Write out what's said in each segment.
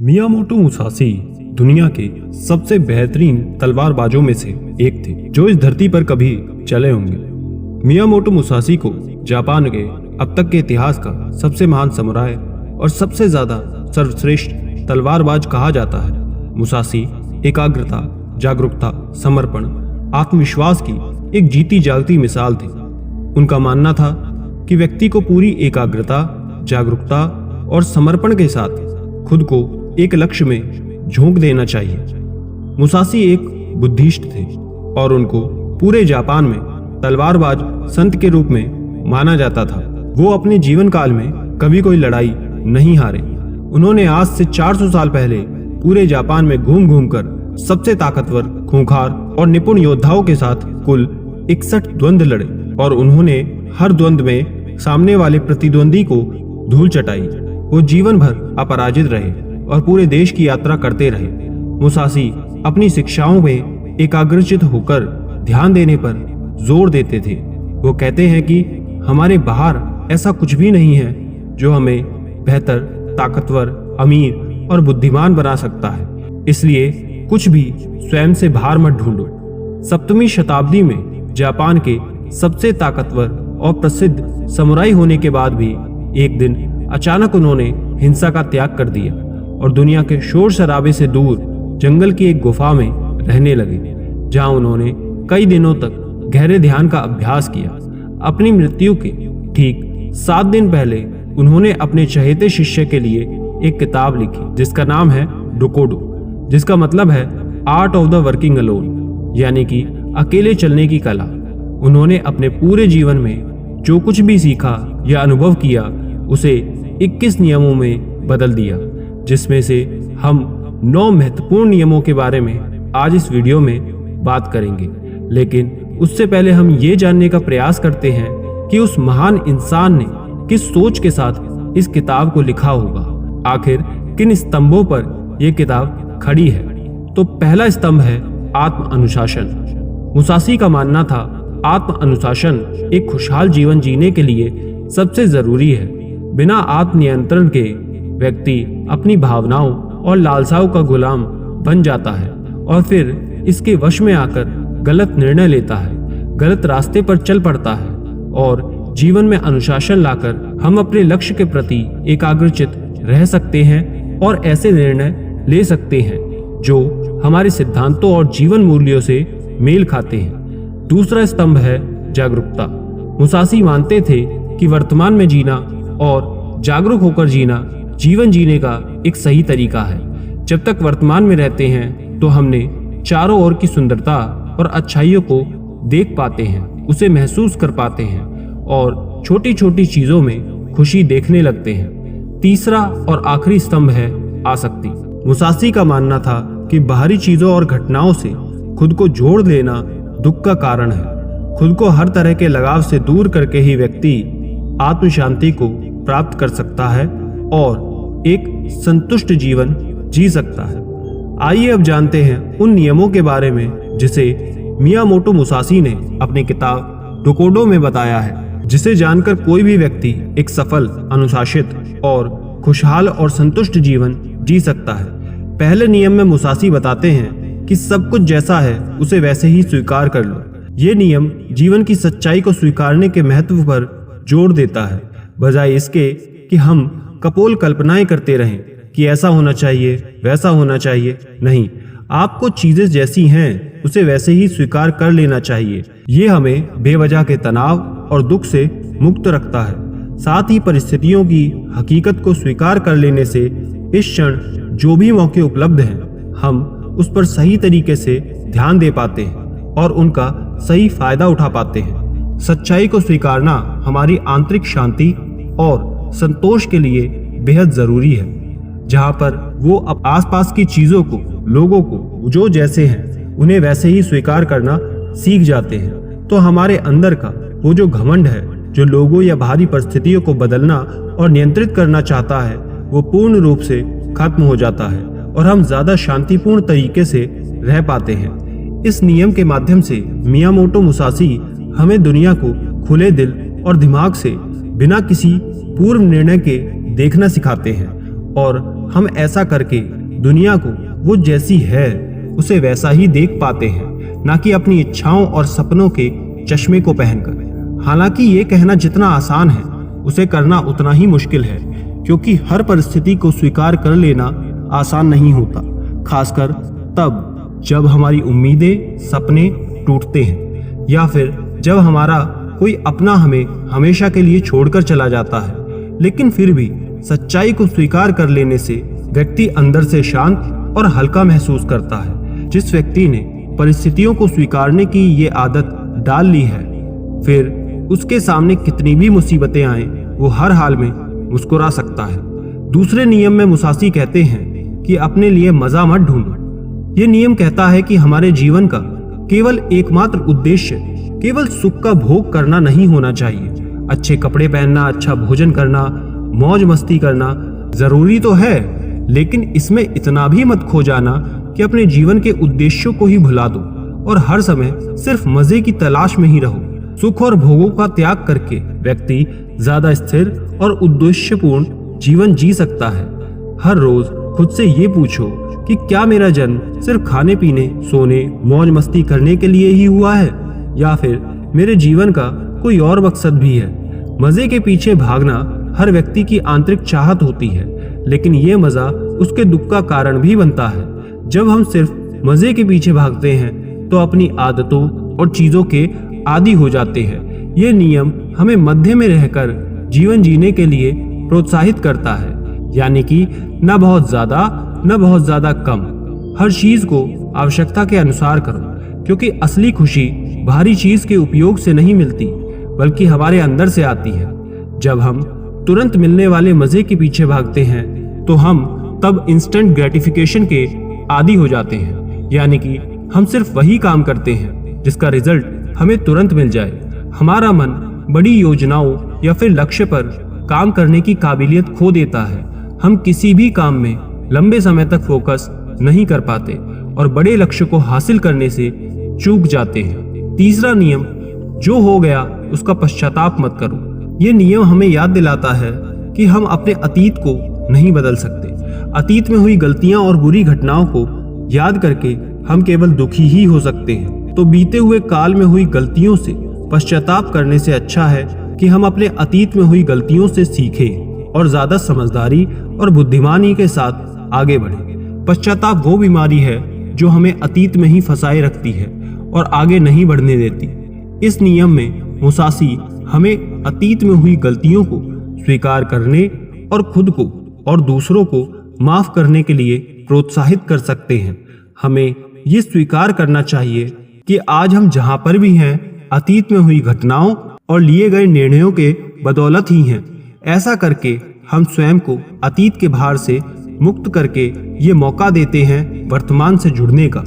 Miyamoto Musashi दुनिया के सबसे बेहतरीन तलवारबाजों में से एक थे जो इस धरती पर कभी चले होंगे। मियामोटो मुसाशी को जापान के अब तक के इतिहास का सबसे महान समुराय और सबसे ज्यादा सर्वश्रेष्ठ तलवारबाज कहा जाता है। मुसाशी एकाग्रता, जागरूकता, समर्पण, आत्मविश्वास की एक जीती जागती मिसाल थे। उनका मानना था कि व्यक्ति को पूरी एकाग्रता, जागरूकता और समर्पण के साथ खुद को एक लक्ष्य में झोंक देना चाहिए। मुसाशी एक बुद्धिस्ट थे और उनको पूरे जापान में तलवारबाज संत के रूप में माना जाता था। वो अपने जीवन काल में कभी कोई लड़ाई नहीं हारे। उन्होंने आज से 400 साल पहले पूरे जापान में घूम घूम कर सबसे ताकतवर, खूंखार और निपुण योद्धाओं के साथ कुल 61 द्वंद्व लड़े और उन्होंने हर द्वंद्व में सामने वाले प्रतिद्वंदी को धूल चटाई। वो जीवन भर अपराजित रहे और पूरे देश की यात्रा करते रहे। मुसाशी अपनी शिक्षाओं में एकाग्रचित होकर ध्यान देने पर जोर देते थे। वो कहते हैं कि हमारे बाहर ऐसा कुछ भी नहीं है जो हमें बेहतर, ताकतवर, अमीर और बुद्धिमान बना सकता है। इसलिए कुछ भी स्वयं से बाहर मत ढूंढो। 7वीं शताब्दी में जापान के सबसे ताकतवर और प्रसिद्ध समुराई होने के बाद भी एक दिन अचानक उन्होंने हिंसा का त्याग कर दिया और दुनिया के शोर शराबे से दूर जंगल की एक गुफा में रहने लगे, जहां उन्होंने कई दिनों तक गहरे ध्यान का अभ्यास किया। अपनी मृत्यु के ठीक 7 दिन पहले उन्होंने अपने चहेते शिष्य के लिए एक किताब लिखी जिसका नाम है डोकोडो, जिसका मतलब है art of the working alone, यानी कि अकेले चलने की कला। उन्होंने अपने पूरे जीवन में जो कुछ भी सीखा या अनुभव किया उसे 21 नियमों में बदल दिया, जिसमें से हम 9 महत्वपूर्ण नियमों के बारे में आज इस वीडियो में बात करेंगे। लेकिन उससे पहले हम ये जानने का प्रयास करते हैं कि उस महान इंसान ने किस सोच के साथ इस किताब को लिखा होगा। आखिर किन स्तंभों पर यह किताब खड़ी है? तो पहला स्तंभ है आत्म अनुशासन। मुसाशी का मानना था आत्म अनुशासन एक खुशहाल जीवन जीने के लिए सबसे जरूरी है। बिना आत्म नियंत्रण के व्यक्ति अपनी भावनाओं और लालसाओं का गुलाम बन जाता है और फिर इसके वश में आकर गलत निर्णय लेता है, गलत रास्ते पर चल पड़ता है और जीवन में अनुशासन लाकर हम अपने लक्ष्य के प्रति एकाग्रचित रह सकते हैं और ऐसे निर्णय ले सकते हैं जो हमारे सिद्धांतों और जीवन मूल्यों से मेल खाते हैं। दूसरा स्तंभ है जागरूकता। मुसाशी मानते थे कि वर्तमान में जीना और जागरूक होकर जीना जीवन जीने का एक सही तरीका है। जब तक वर्तमान में रहते हैं तो हमने चारों ओर की सुंदरता और अच्छाइयों को देख पाते हैं, उसे महसूस कर पाते हैं और छोटी छोटी चीजों में खुशी देखने लगते हैं। तीसरा और आखिरी स्तंभ है आसक्ति। मुसाशी का मानना था कि बाहरी चीजों और घटनाओं से खुद को जोड़ लेना दुख का कारण है। खुद को हर तरह के लगाव से दूर करके ही व्यक्ति आत्म शांति को प्राप्त कर सकता है और एक संतुष्ट जीवन जी सकता है। आइए अब जानते हैं उन नियमों के बारे में जिसे मियामोटो मुसाशी ने अपनी किताब डोकोडो में बताया है, जिसे जानकर कोई भी व्यक्ति एक सफल, अनुशासित और खुशहाल और संतुष्ट जीवन जी सकता है। पहले नियम में मुसाशी बताते हैं कि सब कुछ जैसा है उसे वैसे ही स्वीकार कर लो। ये नियम जीवन की सच्चाई को स्वीकारने के महत्व पर जोर देता है, बजाय इसके कि हम कपोल कल्पनाएं करते रहें कि ऐसा होना चाहिए, वैसा होना चाहिए। नहीं, आपको चीजें जैसी हैं उसे वैसे ही स्वीकार कर लेना चाहिए। ये हमें बेवजह के तनाव और दुख से मुक्त रखता है। साथ ही परिस्थितियों की हकीकत को स्वीकार कर लेने से इस क्षण जो भी मौके उपलब्ध हैं हम उस पर सही तरीके से ध्यान दे पाते हैं और उनका सही फायदा उठा पाते हैं। सच्चाई को स्वीकारना हमारी आंतरिक शांति और संतोष के लिए बेहद जरूरी है। जहां पर वो आसपास की चीजों को, लोगों को जो जैसे हैं उन्हें वैसे ही स्वीकार करना सीख जाते हैं, तो हमारे अंदर का वो जो घमंड है, जो लोगों या बाहरी परिस्थितियों को बदलना और नियंत्रित करना चाहता है, वो पूर्ण रूप से खत्म हो जाता है और हम ज्यादा शांतिपूर्ण तरीके से रह पाते हैं। इस नियम के माध्यम से मियामोटो मुसाशी हमें दुनिया को खुले दिल और दिमाग से बिना किसी पूर्व निर्णय के देखना सिखाते हैं और हम ऐसा करके दुनिया को वो जैसी है उसे वैसा ही देख पाते हैं, ना कि अपनी इच्छाओं और सपनों के चश्मे को पहनकर। हालांकि ये कहना जितना आसान है उसे करना उतना ही मुश्किल है, क्योंकि हर परिस्थिति को स्वीकार कर लेना आसान नहीं होता, खासकर तब जब हमारी उम्मीदें, सपने टूटते हैं या फिर जब हमारा कोई अपना हमें हमेशा के लिए छोड़कर चला जाता है। लेकिन फिर भी सच्चाई को स्वीकार कर लेने से व्यक्ति अंदर से शांत और हल्का महसूस करता है। जिस व्यक्ति ने परिस्थितियों को स्वीकारने की ये आदत डाल ली है, फिर उसके सामने कितनी भी मुसीबतें आए वो हर हाल में मुस्कुरा सकता है। दूसरे नियम में मुसासी कहते हैं कि अपने लिए मजा मत ढूंढो। ये नियम कहता है कि हमारे जीवन का केवल एकमात्र उद्देश्य केवल सुख का भोग करना नहीं होना चाहिए। अच्छे कपड़े पहनना, अच्छा भोजन करना, मौज मस्ती करना जरूरी तो है, लेकिन इसमें इतना भी मत खो जाना कि अपने जीवन के उद्देश्यों को ही भुला दो और हर समय सिर्फ मजे की तलाश में ही रहो। सुख और भोगों का त्याग करके व्यक्ति ज्यादा स्थिर और उद्देश्यपूर्ण जीवन जी सकता है। हर रोज खुद से ये पूछो कि क्या मेरा जन्म सिर्फ खाने पीने, सोने, मौज मस्ती करने के लिए ही हुआ है, या फिर मेरे जीवन का कोई और मकसद भी है। मजे के पीछे भागना हर व्यक्ति की आंतरिक चाहत होती है, लेकिन ये मजा उसके दुख का कारण भी बनता है। जब हम सिर्फ मजे के पीछे भागते हैं तो अपनी आदतों और चीजों के आदी हो जाते हैं। ये नियम हमें मध्य में रहकर जीवन जीने के लिए प्रोत्साहित करता है, यानी कि न बहुत ज्यादा न बहुत ज्यादा कम। हर चीज को आवश्यकता के अनुसार करो, क्योंकि असली खुशी बाहरी चीज के उपयोग से नहीं मिलती, बल्कि हमारे अंदर से आती है। जब हम तुरंत मिलने वाले मजे के पीछे भागते हैं तो हम तब इंस्टेंट ग्रेटिफिकेशन के आदी हो जाते हैं, यानी कि हम सिर्फ वही काम करते हैं जिसका रिजल्ट हमें तुरंत मिल जाए। हमारा मन बड़ी योजनाओं या फिर लक्ष्य पर काम करने की काबिलियत खो देता है। हम किसी भी काम में लंबे समय तक फोकस नहीं कर पाते और बड़े लक्ष्य को हासिल करने से चूक जाते हैं। तीसरा नियम, जो हो गया उसका पश्चाताप मत करो। ये नियम हमें याद दिलाता है कि हम अपने अतीत को नहीं बदल सकते। अतीत में हुई गलतियां और बुरी घटनाओं को याद करके हम केवल दुखी ही हो सकते हैं। तो बीते हुए काल में हुई गलतियों से पश्चाताप करने से अच्छा है कि हम अपने अतीत में हुई गलतियों से सीखें और ज्यादा समझदारी और बुद्धिमानी के साथ आगे बढ़ें। पश्चाताप वो बीमारी है जो हमें अतीत में ही फंसाए रखती है और आगे नहीं बढ़ने देती। इस नियम में मुसासी हमें अतीत में हुई गलतियों को स्वीकार करने और खुद को और दूसरों को माफ करने के लिए प्रोत्साहित कर सकते हैं। हमें ये स्वीकार करना चाहिए कि आज हम जहां पर भी हैं, अतीत में हुई घटनाओं और लिए गए निर्णयों के बदौलत ही हैं। ऐसा करके हम स्वयं को अतीत के भार से मुक्त करके ये मौका देते हैं वर्तमान से जुड़ने का।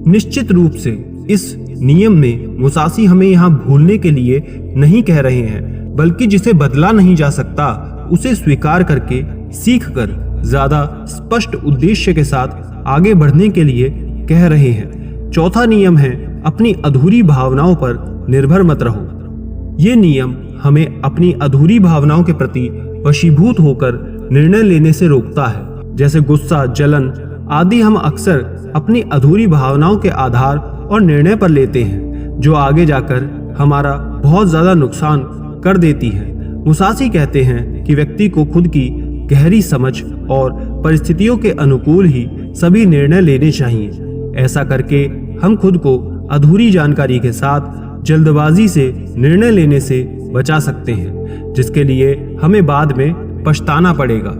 निश्चित रूप से इस नियम में मुसासी हमें यहाँ भूलने के लिए नहीं कह रहे हैं, बल्कि जिसे बदला नहीं जा सकता उसे स्वीकार करके सीख कर ज्यादा स्पष्ट उद्देश्य के साथ आगे बढ़ने के लिए कह रहे हैं। चौथा नियम है, अपनी अधूरी भावनाओं पर निर्भर मत रहो। ये नियम हमें अपनी अधूरी भावनाओं के प्रति वशीभूत होकर निर्णय लेने से रोकता है। जैसे गुस्सा, जलन आदि हम अक्सर अपनी अधूरी भावनाओं के आधार और निर्णय पर लेते हैं, जो आगे जाकर हमारा बहुत ज्यादा नुकसान कर देती है। मुसासी कहते हैं कि व्यक्ति को खुद की गहरी समझ और परिस्थितियों के अनुकूल ही सभी निर्णय लेने चाहिए। ऐसा करके हम खुद को अधूरी जानकारी के साथ जल्दबाजी से निर्णय लेने से बचा सकते हैं, जिसके लिए हमें बाद में पछताना पड़ेगा।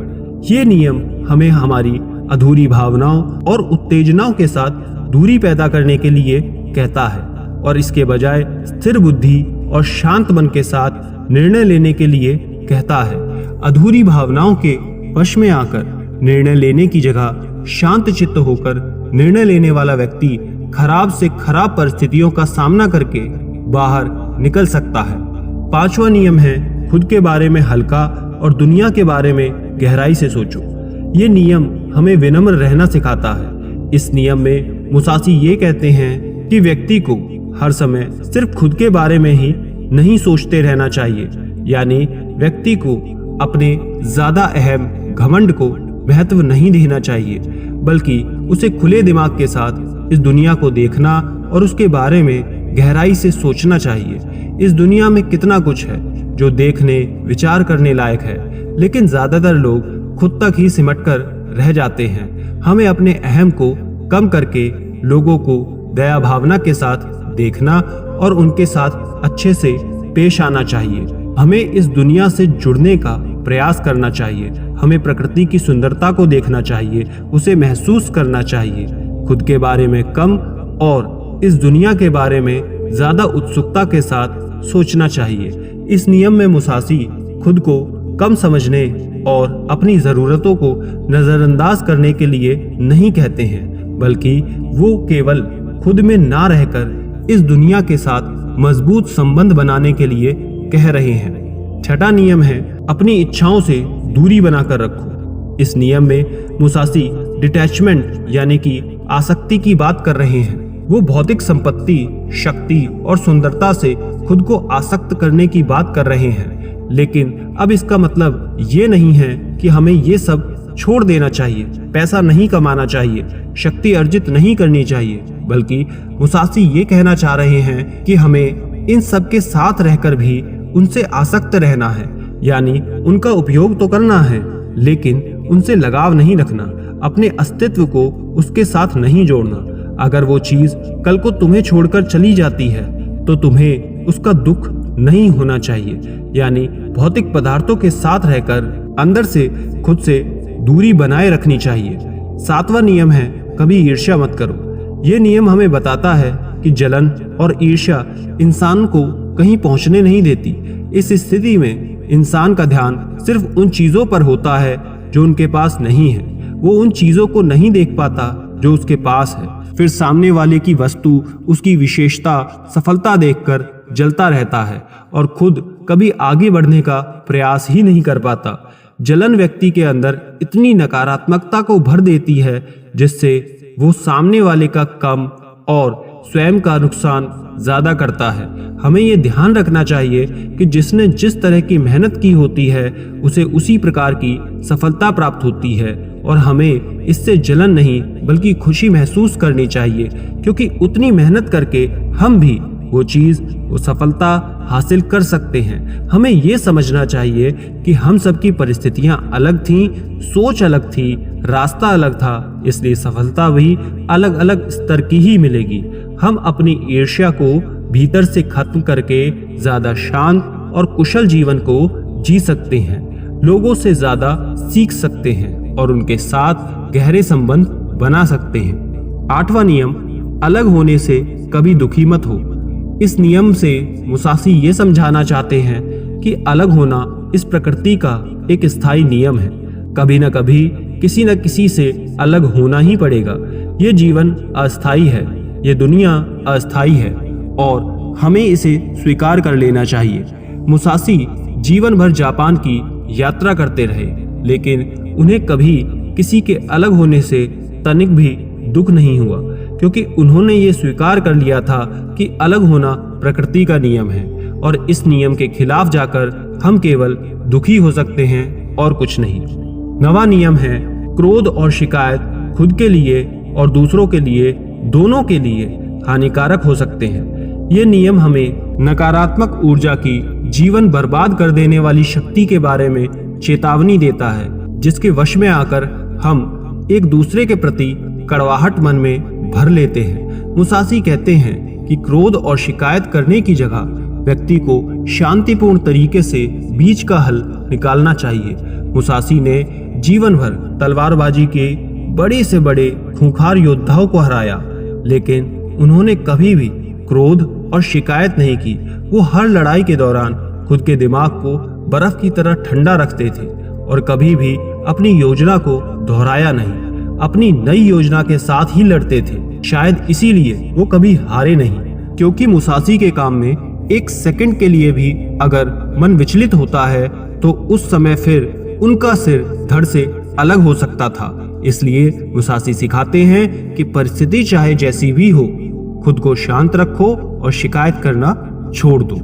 ये नियम हमें हमारी अधूरी भावनाओं और उत्तेजनाओं के साथ दूरी पैदा करने के लिए कहता है और इसके बजाय स्थिर बुद्धि और शांत मन के साथ निर्णय लेने के लिए कहता है। अधूरी भावनाओं के वश में आकर निर्णय लेने की जगह शांत चित्त होकर निर्णय लेने वाला व्यक्ति खराब से खराब परिस्थितियों का सामना करके बाहर निकल सकता है। पांचवा नियम है, खुद के बारे में हल्का और दुनिया के बारे में गहराई से सोचो। ये नियम हमें विनम्र रहना सिखाता है। इस नियम में मुसासी ये कहते हैं कि व्यक्ति को हर समय सिर्फ खुद के बारे में ही नहीं सोचते रहना चाहिए, यानी व्यक्ति को अपने ज्यादा अहम घमंड को महत्व नहीं देना चाहिए, बल्कि उसे खुले दिमाग के साथ इस दुनिया को देखना और उसके बारे में गहराई से सोचना चाहिए। इस दुनिया में कितना कुछ है जो देखने विचार करने लायक है, लेकिन ज्यादातर लोग खुद तक ही सिमट कर रह जाते हैं। हमें अपने अहम को कम करके लोगों को दया भावना के साथ देखना और उनके साथ अच्छे से पेश आना चाहिए। हमें इस दुनिया से जुड़ने का प्रयास करना चाहिए। हमें प्रकृति की सुंदरता को देखना चाहिए, उसे महसूस करना चाहिए। खुद के बारे में कम और इस दुनिया के बारे में ज्यादा उत्सुकता के साथ सोचना चाहिए। इस नियम में मुसासी खुद को कम समझने और अपनी जरूरतों को नजरअंदाज करने के लिए नहीं कहते हैं, बल्कि वो केवल खुद में ना रहकर इस दुनिया के साथ मजबूत संबंध बनाने के लिए कह रहे हैं। छठा नियम है अपनी इच्छाओं से दूरी बनाकर रखो। इस नियम में मुसासी डिटैचमेंट यानी कि आसक्ति की बात कर रहे हैं। वो भौतिक संपत्ति, शक्ति और सुंदरता से खुद को आसक्त करने की बात कर रहे हैं। लेकिन अब इसका मतलब ये नहीं है कि हमें ये सब छोड़ देना चाहिए, पैसा नहीं कमाना चाहिए, शक्ति अर्जित नहीं करनी चाहिए, बल्कि मुसासी ये कहना चाह रहे हैं कि हमें इन सब के साथ रहकर भी उनसे आसक्त रहना है, यानी उनका उपयोग तो करना है, लेकिन उनसे लगाव नहीं रखना, अपने अस्तित्व को उसके साथ नहीं जोड़ना। अगर वो चीज कल को तुम्हें छोड़कर चली जाती है तो तुम्हें उसका दुख नहीं होना चाहिए, यानी भौतिक पदार्थों के साथ रहकर अंदर से खुद से दूरी बनाए रखनी चाहिए। सातवां नियम है कभी ईर्ष्या मत करो। ये नियम हमें बताता है कि जलन और ईर्ष्या इंसान को कहीं पहुंचने नहीं देती। इस स्थिति में इंसान का ध्यान सिर्फ उन चीजों पर होता है जो उनके पास नहीं है। वो उन चीजों को नहीं देख पाता जो उसके पास है। फिर सामने वाले की वस्तु, उसकी विशेषता, सफलता देखकर जलता रहता है और खुद कभी आगे बढ़ने का प्रयास ही नहीं कर पाता। जलन व्यक्ति के अंदर इतनी नकारात्मकता को भर देती है जिससे वो सामने वाले का कम और स्वयं का नुकसान ज्यादा करता है। हमें ये ध्यान रखना चाहिए कि जिसने जिस तरह की मेहनत की होती है उसे उसी प्रकार की सफलता प्राप्त होती है, और हमें इससे जलन नहीं बल्कि खुशी महसूस करनी चाहिए, क्योंकि उतनी मेहनत करके हम भी वो चीज, वो सफलता हासिल कर सकते हैं। हमें ये समझना चाहिए कि हम सबकी परिस्थितियां अलग थीं, सोच अलग थी, रास्ता अलग था, इसलिए सफलता भी अलग अलग स्तर की ही मिलेगी। हम अपनी ईर्ष्या को भीतर से खत्म करके ज्यादा शांत और कुशल जीवन को जी सकते हैं, लोगों से ज्यादा सीख सकते हैं और उनके साथ गहरे संबंध बना सकते हैं। आठवां नियम, अलग होने से कभी दुखी मत हो। इस नियम से मुसासी ये समझाना चाहते हैं कि अलग होना इस प्रकृति का एक स्थायी नियम है। कभी न कभी किसी न किसी से अलग होना ही पड़ेगा। ये जीवन अस्थायी है, ये दुनिया अस्थायी है और हमें इसे स्वीकार कर लेना चाहिए। मुसासी जीवन भर जापान की यात्रा करते रहे, लेकिन उन्हें कभी किसी के अलग होने से तनिक भी दुख नहीं हुआ, क्योंकि उन्होंने ये स्वीकार कर लिया था कि अलग होना प्रकृति का नियम है और इस नियम के खिलाफ जाकर हम केवल दुखी हो सकते हैं और कुछ नहीं। नवा नियम है क्रोध और शिकायत खुद के लिए और दूसरों के लिए, दोनों के लिए हानिकारक हो सकते हैं। ये नियम हमें नकारात्मक ऊर्जा की, जीवन बर्बाद कर देने वाली शक्ति के बारे में चेतावनी देता है, जिसके वश में आकर हम एक दूसरे के प्रति कड़वाहट मन में भर लेते हैं। मुसासी कहते हैं कि क्रोध और शिकायत करने की जगह व्यक्ति को शांतिपूर्ण तरीके से बीच का हल निकालना चाहिए। मुसासी ने जीवन भर तलवारबाजी के बड़े से बड़े खूंखार योद्धाओं को हराया, लेकिन उन्होंने कभी भी क्रोध और शिकायत नहीं की। वो हर लड़ाई के दौरान खुद के दिमाग को बर्फ की तरह ठंडा रखते थे और कभी भी अपनी योजना को दोहराया नहीं, अपनी नई योजना के साथ ही लड़ते थे। शायद इसीलिए वो कभी हारे नहीं, क्योंकि मुसासी के काम में एक सेकंड के लिए भी अगर मन विचलित होता है तो उस समय फिर उनका सिर धड़ से अलग हो सकता था। इसलिए मुसासी सिखाते हैं कि परिस्थिति चाहे जैसी भी हो, खुद को शांत रखो और शिकायत करना छोड़ दो।